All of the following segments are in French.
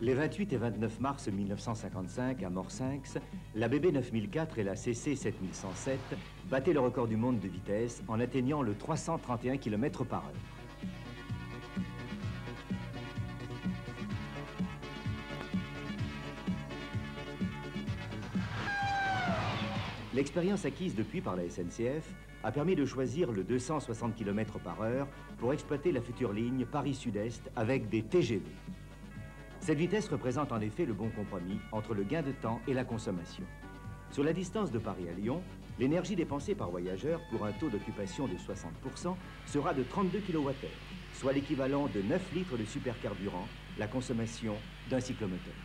Les 28 et 29 mars 1955, à Morsinx, la BB 9004 et la CC 7107 battaient le record du monde de vitesse en atteignant le 331 km par heure. L'expérience acquise depuis par la SNCF a permis de choisir le 260 km par heure pour exploiter la future ligne Paris-Sud-Est avec des TGV. Cette vitesse représente en effet le bon compromis entre le gain de temps et la consommation. Sur la distance de Paris à Lyon, l'énergie dépensée par voyageur pour un taux d'occupation de 60% sera de 32 kWh, soit l'équivalent de 9 litres de supercarburant, la consommation d'un cyclomoteur.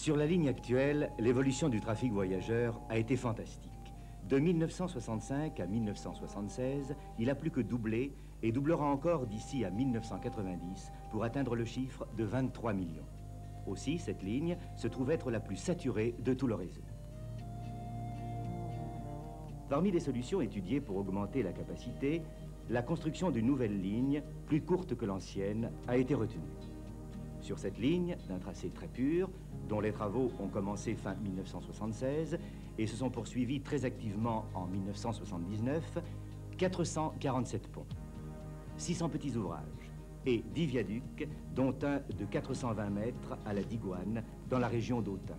Sur la ligne actuelle, l'évolution du trafic voyageur a été fantastique. De 1965 à 1976, il a plus que doublé et doublera encore d'ici à 1990 pour atteindre le chiffre de 23 millions. Aussi, cette ligne se trouve être la plus saturée de tout le réseau. Parmi les solutions étudiées pour augmenter la capacité, la construction d'une nouvelle ligne, plus courte que l'ancienne, a été retenue. Sur cette ligne, d'un tracé très pur, dont les travaux ont commencé fin 1976 et se sont poursuivis très activement en 1979, 447 ponts, 600 petits ouvrages et 10 viaducs, dont un de 420 mètres à la Digoine, dans la région d'Autun.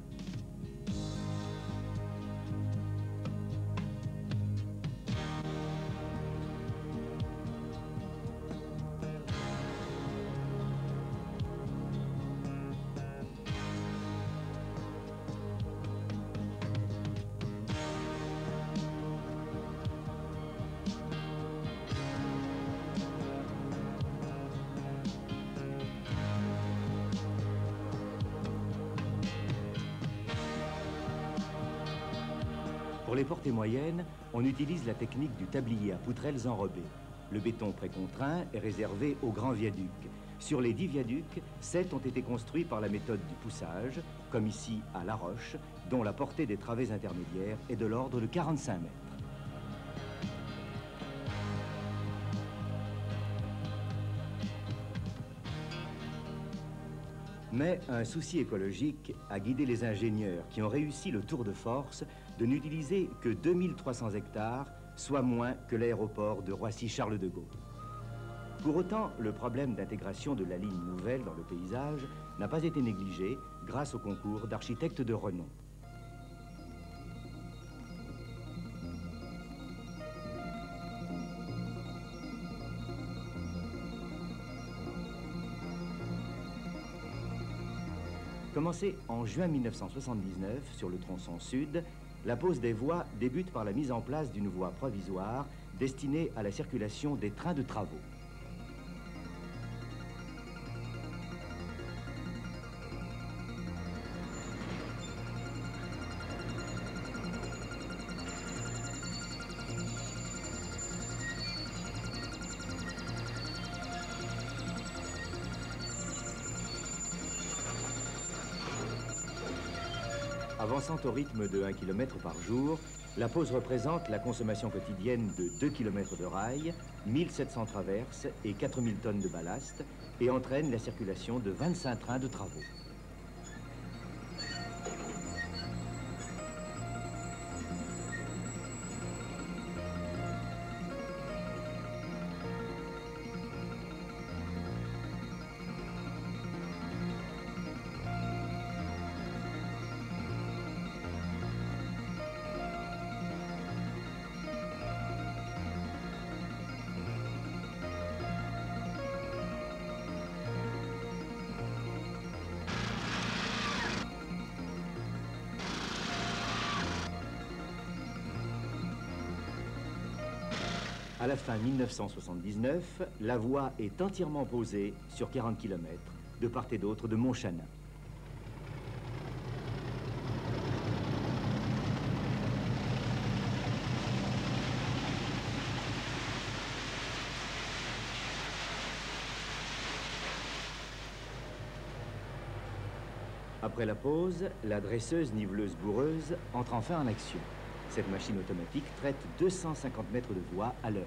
Pour les portées moyennes, on utilise la technique du tablier à poutrelles enrobées. Le béton précontraint est réservé aux grands viaducs. Sur les 10 viaducs, 7 ont été construits par la méthode du poussage, comme ici à La Roche, dont la portée des travées intermédiaires est de l'ordre de 45 mètres. Mais un souci écologique a guidé les ingénieurs qui ont réussi le tour de force de n'utiliser que 2300 hectares, soit moins que l'aéroport de Roissy-Charles de Gaulle. Pour autant, le problème d'intégration de la ligne nouvelle dans le paysage n'a pas été négligé grâce au concours d'architectes de renom. Commencée en juin 1979 sur le tronçon sud, la pose des voies débute par la mise en place d'une voie provisoire destinée à la circulation des trains de travaux. Avançant au rythme de 1 km par jour, la pose représente la consommation quotidienne de 2 km de rails, 1700 traverses et 4000 tonnes de ballast et entraîne la circulation de 25 trains de travaux. À la fin 1979, la voie est entièrement posée sur 40 km, de part et d'autre de Montchanin. Après la pause, la dresseuse niveleuse-bourreuse entre enfin en action. Cette machine automatique traite 250 mètres de voie à l'heure.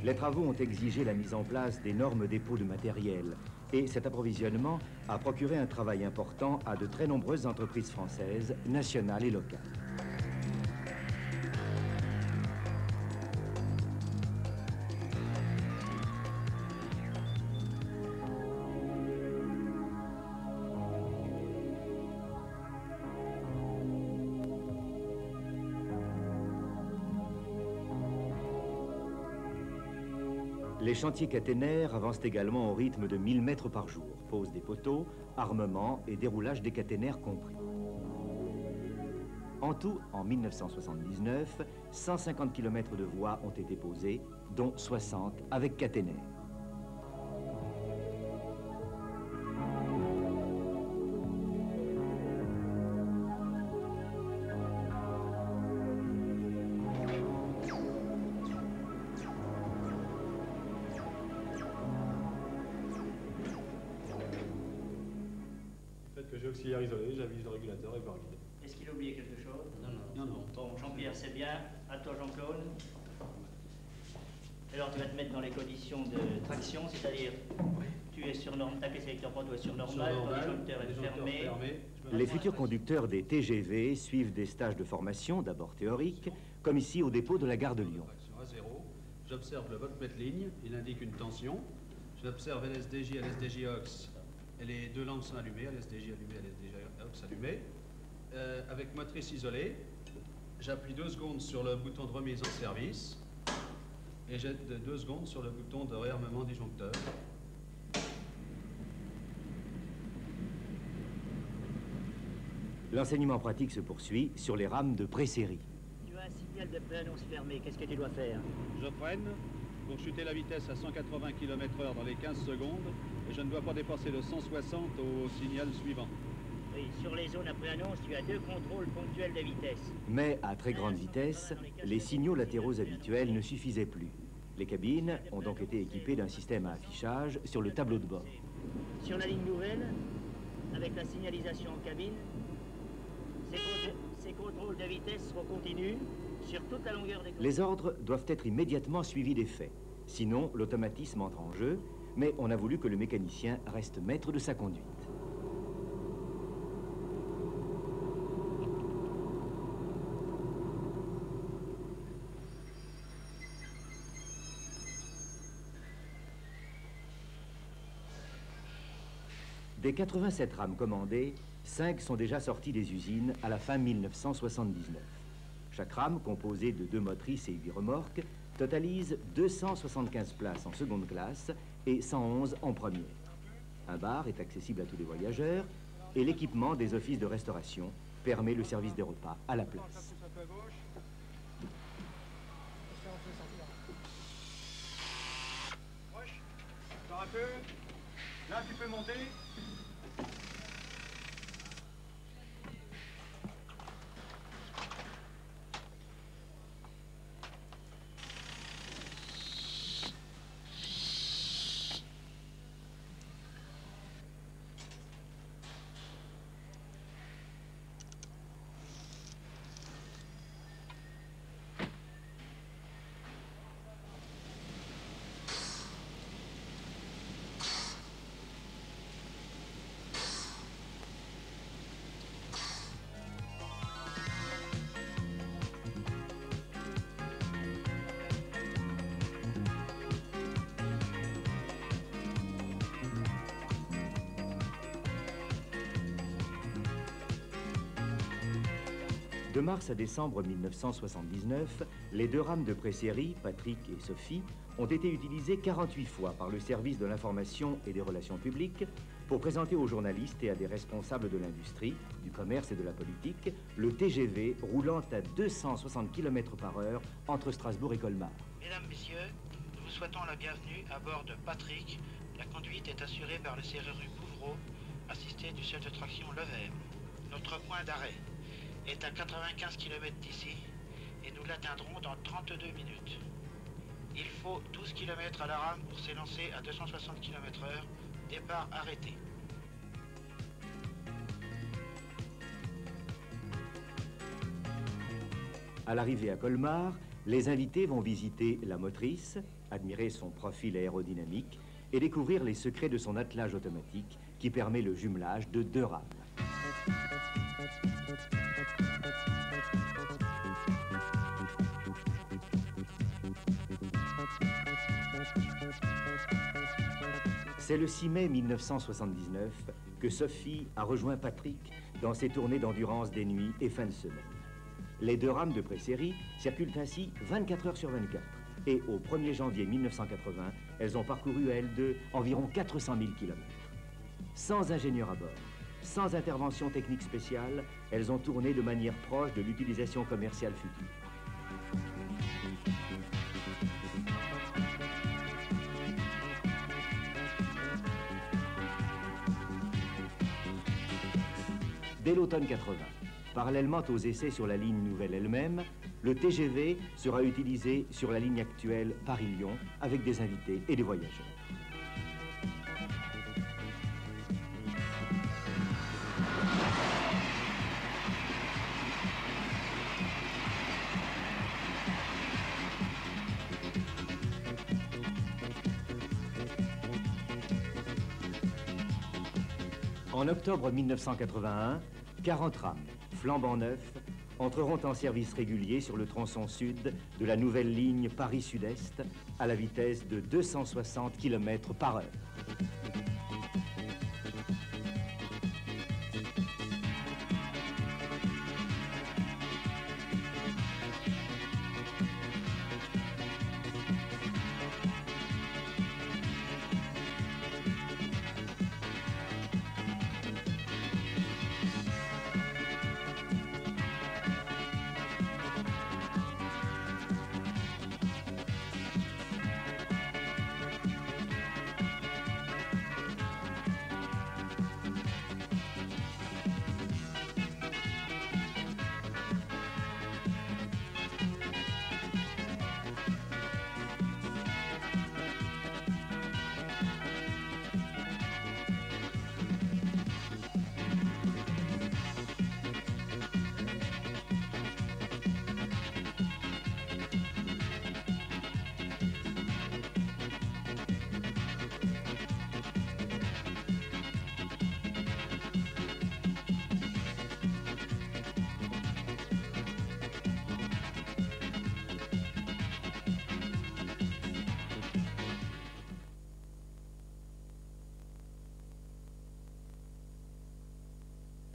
Les travaux ont exigé la mise en place d'énormes dépôts de matériel et cet approvisionnement a procuré un travail important à de très nombreuses entreprises françaises, nationales et locales. Les chantiers caténaires avancent également au rythme de 1000 mètres par jour. Pose des poteaux, armement et déroulage des caténaires compris. En tout, en 1979, 150 km de voies ont été posés, dont 60 avec caténaires. Que j'ai auxiliaire isolé, j'avise le régulateur et barre vide. Est-ce qu'il a oublié quelque chose? Non, non. Bon, Jean-Pierre, c'est bien. À toi, Jean-Claude. Alors, tu vas te mettre dans les conditions de traction, c'est-à-dire, tu es sur normal, ta caisse électeur pour toi est sur normal, ton disjoncteur est fermé. Les futurs conducteurs des TGV suivent des stages de formation, d'abord théoriques, comme ici au dépôt de la gare de Lyon. À 0, j'observe le voltmètre ligne, il indique une tension. J'observe LSDJ, LSDJ aux. Et les deux lampes sont allumées, LSDJ allumé, LSDJ aux allumé. Avec motrice isolée, j'appuie 2 secondes sur le bouton de remise en service et j'ai 2 secondes sur le bouton de réarmement disjoncteur. L'enseignement pratique se poursuit sur les rames de pré-série. Tu as un signal de préannonce fermé, qu'est-ce que tu dois faire? Je freine pour chuter la vitesse à 180 km/h dans les 15 secondes et je ne dois pas dépasser le 160 au signal suivant. Oui, sur les zones après annonce, tu as 2 contrôles ponctuels de vitesse. Mais à très grande vitesse, les signaux latéraux habituels ne suffisaient plus. Les cabines ont donc été équipées d'un système à affichage sur le tableau de bord. Sur la ligne nouvelle, avec la signalisation en cabine, ces contrôles de vitesse seront continus sur toute la longueur des... Les ordres doivent être immédiatement suivis des faits. Sinon, l'automatisme entre en jeu, mais on a voulu que le mécanicien reste maître de sa conduite. Des 87 rames commandées, 5 sont déjà sorties des usines à la fin 1979. Chaque rame, composée de 2 motrices et 8 remorques, totalise 275 places en seconde classe et 111 en première. Un bar est accessible à tous les voyageurs et l'équipement des offices de restauration permet le service des repas à la place. Encore un peu. Là, tu peux monter. De mars à décembre 1979, les deux rames de pré-série, Patrick et Sophie, ont été utilisées 48 fois par le service de l'information et des relations publiques pour présenter aux journalistes et à des responsables de l'industrie, du commerce et de la politique le TGV roulant à 260 km/h entre Strasbourg et Colmar. Mesdames, Messieurs, nous vous souhaitons la bienvenue à bord de Patrick. La conduite est assurée par le serrurier Bouvreau, assisté du chef de traction Levert. Notre point d'arrêt est à 95 km d'ici et nous l'atteindrons dans 32 minutes. Il faut 12 km à la rame pour s'élancer à 260 km/h. Départ arrêté. À l'arrivée à Colmar, les invités vont visiter la motrice, admirer son profil aérodynamique et découvrir les secrets de son attelage automatique qui permet le jumelage de deux rames. C'est le 6 mai 1979 que Sophie a rejoint Patrick dans ses tournées d'endurance des nuits et fins de semaine. Les deux rames de pré-série circulent ainsi 24 heures sur 24. Et au 1er janvier 1980, elles ont parcouru, elles deux, environ 400 000 km. Sans ingénieur à bord, sans intervention technique spéciale, elles ont tourné de manière proche de l'utilisation commerciale future. Dès l'automne 80, parallèlement aux essais sur la ligne nouvelle elle-même, le TGV sera utilisé sur la ligne actuelle Paris-Lyon avec des invités et des voyageurs. En octobre 1981, 40 rames, flambant neufs, entreront en service régulier sur le tronçon sud de la nouvelle ligne Paris-Sud-Est à la vitesse de 260 km/h.